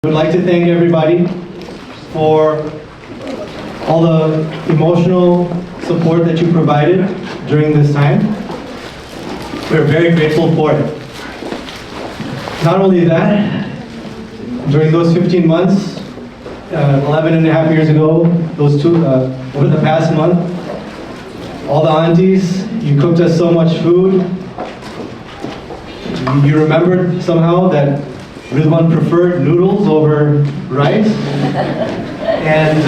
I would like to thank everybody for all the emotional support that you provided during this time. We're very grateful for it. Not only that, during those 15 months, 11 and a half years ago, over the past month, all the aunties, you cooked us so much food. You remembered somehow that Ridwan preferred noodles over rice. And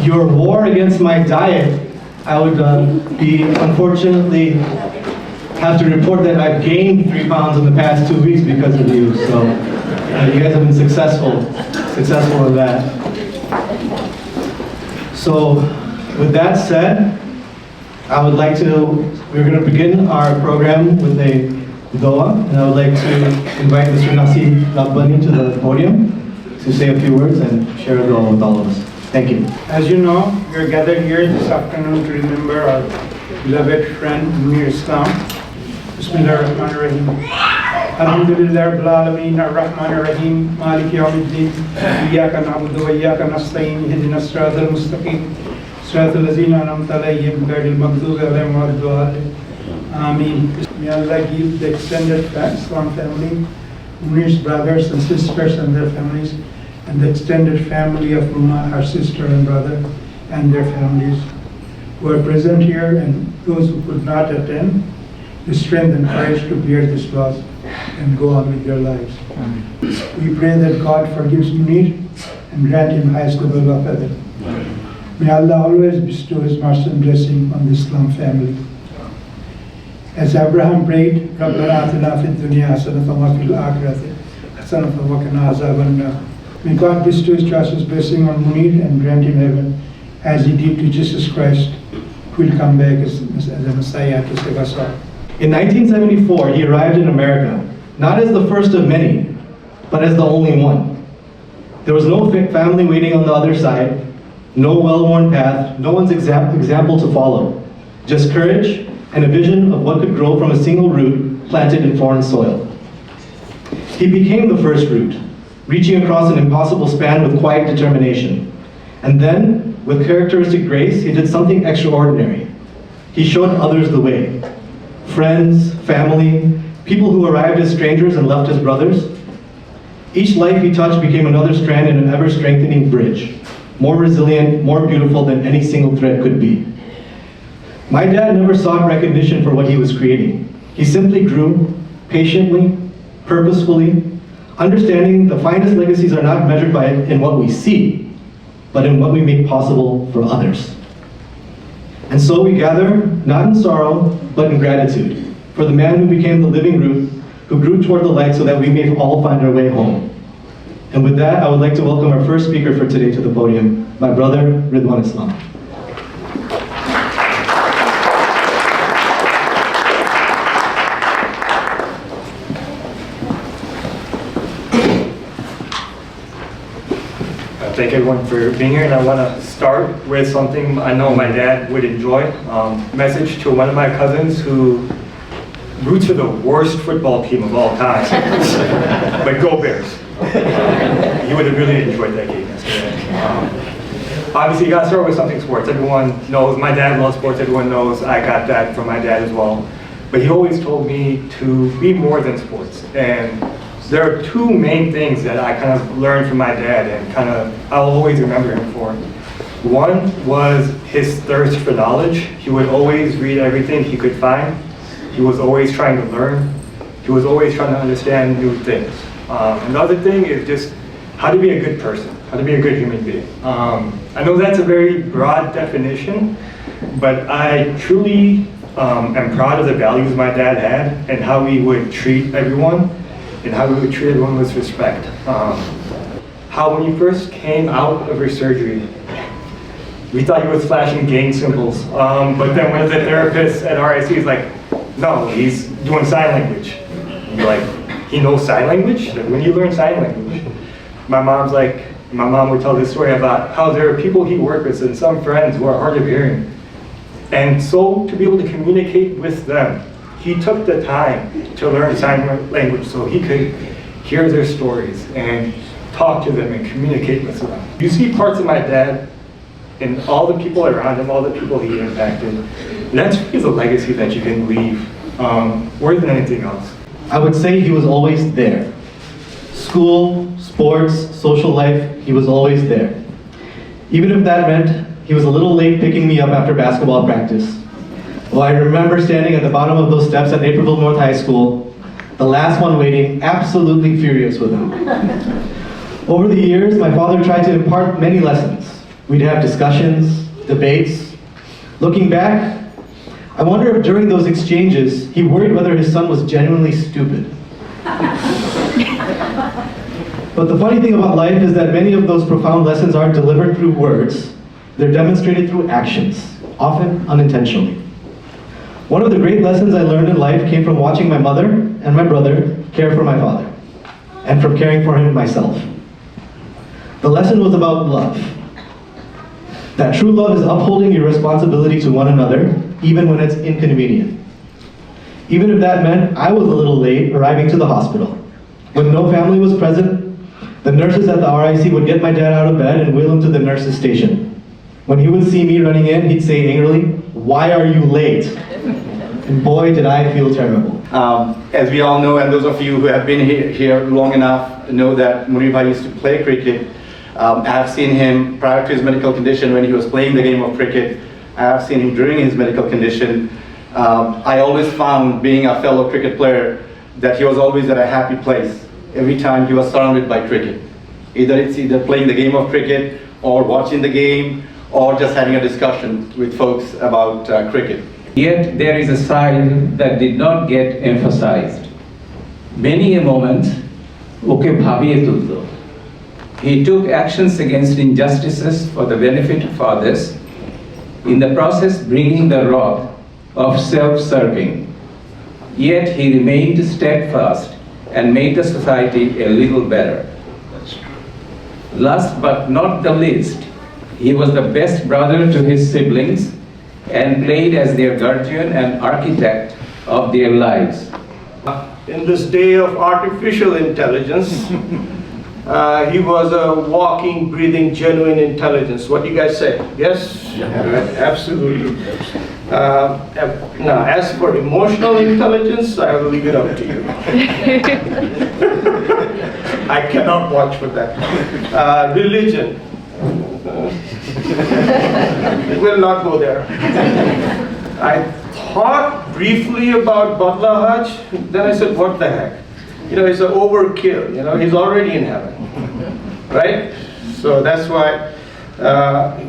your war against my diet, I would unfortunately have to report that I've gained 3 pounds in the past 2 weeks because of you. So you guys have been successful in that. So with that said, we're going to begin our program with a dua, and I would like to invite Mr. Nasi Rabbani to the podium to say a few words and share a dua with all of us. Thank you. As you know, we are gathered here this afternoon to remember our beloved friend Munir Islam. Bismillah ar-Rahman ar-Rahim. Alhamdulillah Rabbil Alameen ar-Rahman ar-Rahim Malik Yawmiddin Iyyaka na'budu wa iyyaka nasta'in ihdinas siratal mustaqim siratal ladzina an'amta alayhim ghayril maghdubi alayhim waladdallin. Ameen. May Allah give the extended Islam family, Munir's brothers and sisters and their families, and the extended family of Ruma, our sister and brother, and their families who are present here, and those who could not attend, the strength and courage to bear this loss and go on with their lives. We pray that God forgives Munir and grant him highest level of heaven. May Allah always bestow His mercy and blessing on the Islam family. As Abraham prayed, رَبَّنَا آتِنَا فِي الدُّنْيَا حَسَنَةً وَفِي الْآخِرَةِ حَسَنَةً وَقِنَا عَذَابَ النَّارِ. May God bestow His justice blessing on Munir and grant him heaven, as He did to Jesus Christ, who will come back as a Messiah to save us all. In 1974, he arrived in America, not as the first of many, but as the only one. There was no family waiting on the other side, no well-worn path, no one's example to follow, just courage and a vision of what could grow from a single root planted in foreign soil. He became the first root, reaching across an impossible span with quiet determination. And then, with characteristic grace, he did something extraordinary. He showed others the way. Friends, family, people who arrived as strangers and left as brothers. Each life he touched became another strand in an ever-strengthening bridge, more resilient, more beautiful than any single thread could be. My dad never sought recognition for what he was creating. He simply grew, patiently, purposefully, understanding the finest legacies are not measured in what we see, but in what we make possible for others. And so we gather, not in sorrow, but in gratitude, for the man who became the living root, who grew toward the light so that we may all find our way home. And with that, I would like to welcome our first speaker for today to the podium, my brother, Ridwan Islam. Thank everyone for being here, and I want to start with something I know my dad would enjoy. Message to one of my cousins who roots for the worst football team of all time, but go Bears. He would have really enjoyed that game yesterday. Obviously, you got to start with something sports. Everyone knows my dad loves sports. Everyone knows I got that from my dad as well. But he always told me to be more than sports. And there are two main things that I kind of learned from my dad and I'll always remember him for. One was his thirst for knowledge. He would always read everything he could find. He was always trying to learn. He was always trying to understand new things. Another thing is just how to be a good person, how to be a good human being. I know that's a very broad definition, but I truly am proud of the values my dad had and how he would treat everyone. And how we would treat everyone with respect. How when you first came out of your surgery, we thought he was flashing gang symbols. But then one of the therapists at RIC is like, no, he's doing sign language. And you're like, he knows sign language? Like, when you learn sign language? My mom would tell this story about how there are people he worked with and some friends who are hard of hearing. And so to be able to communicate with them, he took the time to learn sign language so he could hear their stories and talk to them and communicate with them. You see parts of my dad in all the people around him, all the people he impacted. And that's really the legacy that you can leave, more than anything else. I would say he was always there. School, sports, social life, he was always there. Even if that meant he was a little late picking me up after basketball practice. Well, I remember standing at the bottom of those steps at Naperville North High School, the last one waiting, absolutely furious with him. Over the years, my father tried to impart many lessons. We'd have discussions, debates. Looking back, I wonder if during those exchanges, he worried whether his son was genuinely stupid. But the funny thing about life is that many of those profound lessons aren't delivered through words. They're demonstrated through actions, often unintentionally. One of the great lessons I learned in life came from watching my mother and my brother care for my father, and from caring for him myself. The lesson was about love. That true love is upholding your responsibility to one another, even when it's inconvenient. Even if that meant I was a little late arriving to the hospital. When no family was present, the nurses at the RIC would get my dad out of bed and wheel him to the nurse's station. When he would see me running in, he'd say angrily, "Why are you late?" And boy, did I feel terrible. As we all know, and those of you who have been here long enough know that Munir Bhai used to play cricket. I have seen him prior to his medical condition when he was playing the game of cricket. I have seen him during his medical condition. I always found, being a fellow cricket player, that he was always at a happy place every time he was surrounded by cricket. It's either playing the game of cricket or watching the game or just having a discussion with folks about cricket. Yet there is a side that did not get emphasized. Many a moment, oke bhabiye tullo. He took actions against injustices for the benefit of others, in the process bringing the wrath of self-serving. Yet he remained steadfast and made the society a little better. Last but not the least, he was the best brother to his siblings and played as their guardian and architect of their lives. In this day of artificial intelligence, he was a walking, breathing, genuine intelligence. What do you guys say? Yes? Absolutely. Now, as for emotional intelligence, I will leave it up to you. I cannot watch for that. Religion. We'll not go there. I thought briefly about Badla Hajj, then I said, what the heck? You know, it's an overkill. You know, he's already in heaven, right? So that's why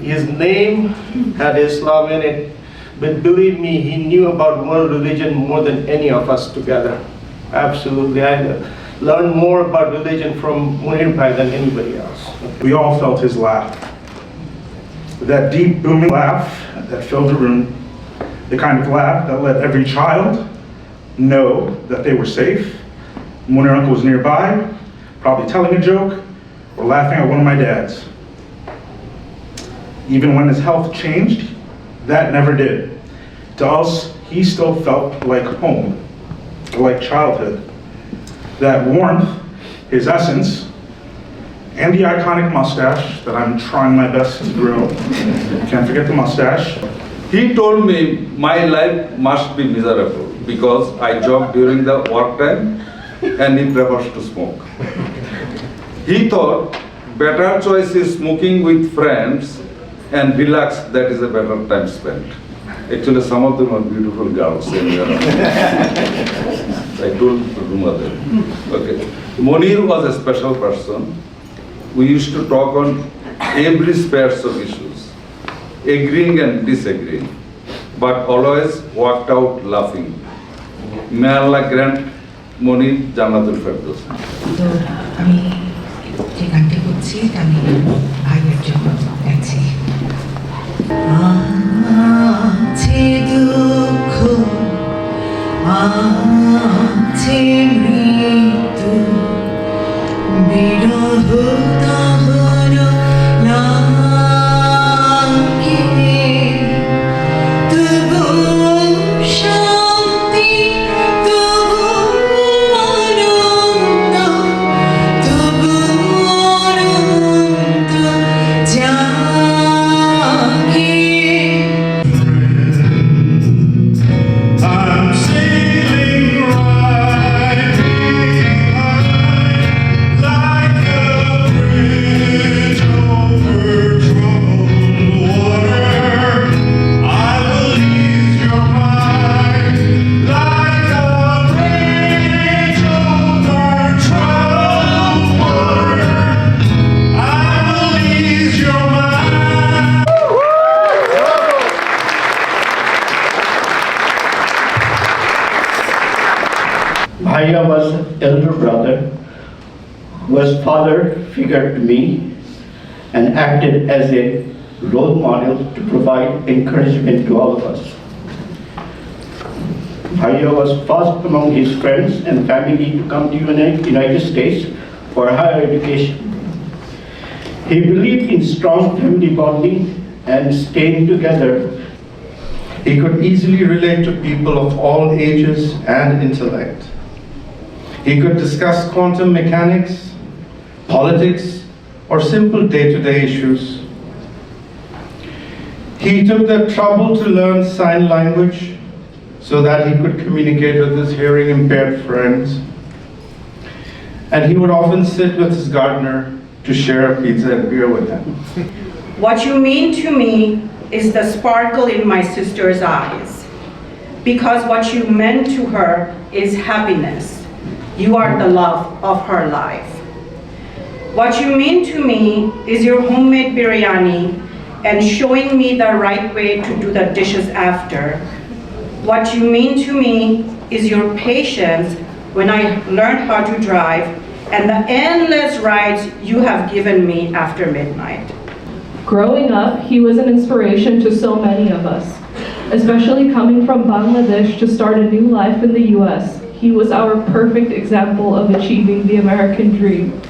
his name had Islam in it. But believe me, he knew about world religion more than any of us together. Absolutely. I learned more about religion from Munir Bhai than anybody else. We all felt his laugh. That deep, booming laugh that filled the room. The kind of laugh that let every child know that they were safe. Munir uncle was nearby, probably telling a joke or laughing at one of my dads. Even when his health changed, that never did. To us, he still felt like home, like childhood. That warmth, his essence, and the iconic mustache that I'm trying my best to grow. Can't forget the mustache. He told me my life must be miserable because I jog during the work time and he prefers to smoke. He thought better choice is smoking with friends and relax, that is a better time spent. Actually, some of them are beautiful girls. I told Rumada. Okay. Munir was a special person. We used to talk on every spares of issues, agreeing and disagreeing, but always walked out laughing. May Allah grant Munir Jannatul Firdaus. তো আমি যে গানটি করছি আমি ভাইয়ের জন্য গাইছি। আছে দুঃখ, আছে মৃত্যু, বিরহ দহন লাগে, তবু শান্তি, তবু আনন্দ brother, was father figure to me and acted as a role model to provide encouragement to all of us. Bhaiya was first among his friends and family to come to United States for higher education. He believed in strong family bonding and staying together. He could easily relate to people of all ages and intellect. He could discuss quantum mechanics, politics, or simple day-to-day issues. He took the trouble to learn sign language so that he could communicate with his hearing impaired friends. And he would often sit with his gardener to share a pizza and beer with him. What you mean to me is the sparkle in my sister's eyes, because what you meant to her is happiness. You are the love of her life. What you mean to me is your homemade biryani and showing me the right way to do the dishes after. What you mean to me is your patience when I learned how to drive and the endless rides you have given me after midnight. Growing up, he was an inspiration to so many of us, especially coming from Bangladesh to start a new life in the US. He was our perfect example of achieving the American dream.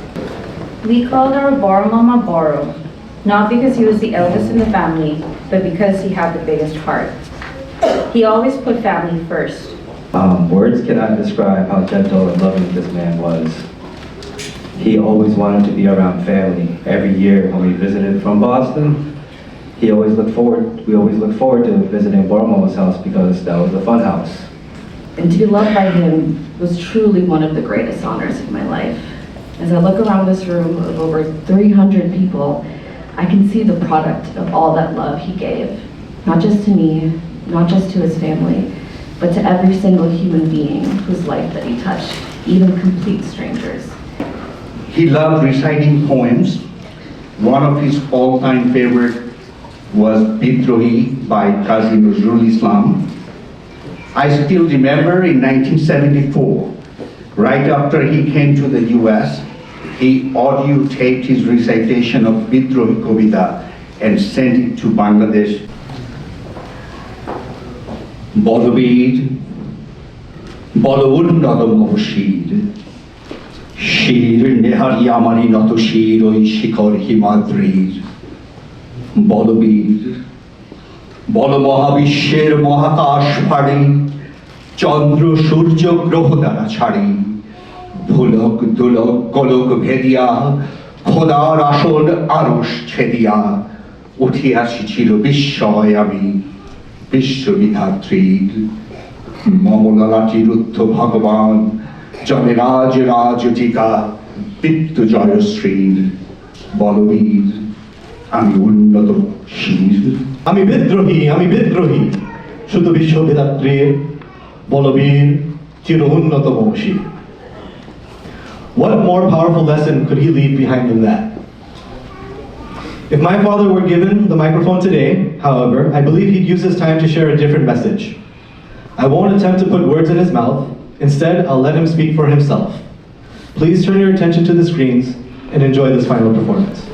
We called our Boro Mama Boro, not because he was the eldest in the family, but because he had the biggest heart. He always put family first. Words cannot describe how gentle and loving this man was. He always wanted to be around family. Every year when we visited from Boston, we always looked forward to visiting Bormo's house because that was the fun house. And to be loved by him was truly one of the greatest honors of my life. As I look around this room of over 300 people, I can see the product of all that love he gave, not just to me, not just to his family, but to every single human being whose life that he touched, even complete strangers. He loved reciting poems. One of his all-time favorite was Bidrohi by Qazi Munir Islam. I still remember in 1974, right after he came to the US, he audio taped his recitation of Bidrohi Kavita and sent it to Bangladesh. Bolobir, Bolowun Nadam Shir, Shir Nehari Amari Nato Shir Oi Shikor Himadrir, Bolobir, Bolo Mahabishir Mahakash Pari, Chandra Surjo Grohodara Chari, Bulok Dulok Golok Bhedia, Khodar Ashol Arush Chedia, Utiashi Chilo Bishoy Ami, Bishwabidhatrid, Mamolalati Rutto Bhagavan, Jamiraj Rajatika, Bittu Jayasri, Bolobir, Ami Unnato Shir. Ami Bidrohi, Shudhu Bishwabidhatrid, Bolobir, Chirunnata Shir. What more powerful lesson could he leave behind than that? If my father were given the microphone today, however, I believe he'd use his time to share a different message. I won't attempt to put words in his mouth. Instead, I'll let him speak for himself. Please turn your attention to the screens and enjoy this final performance.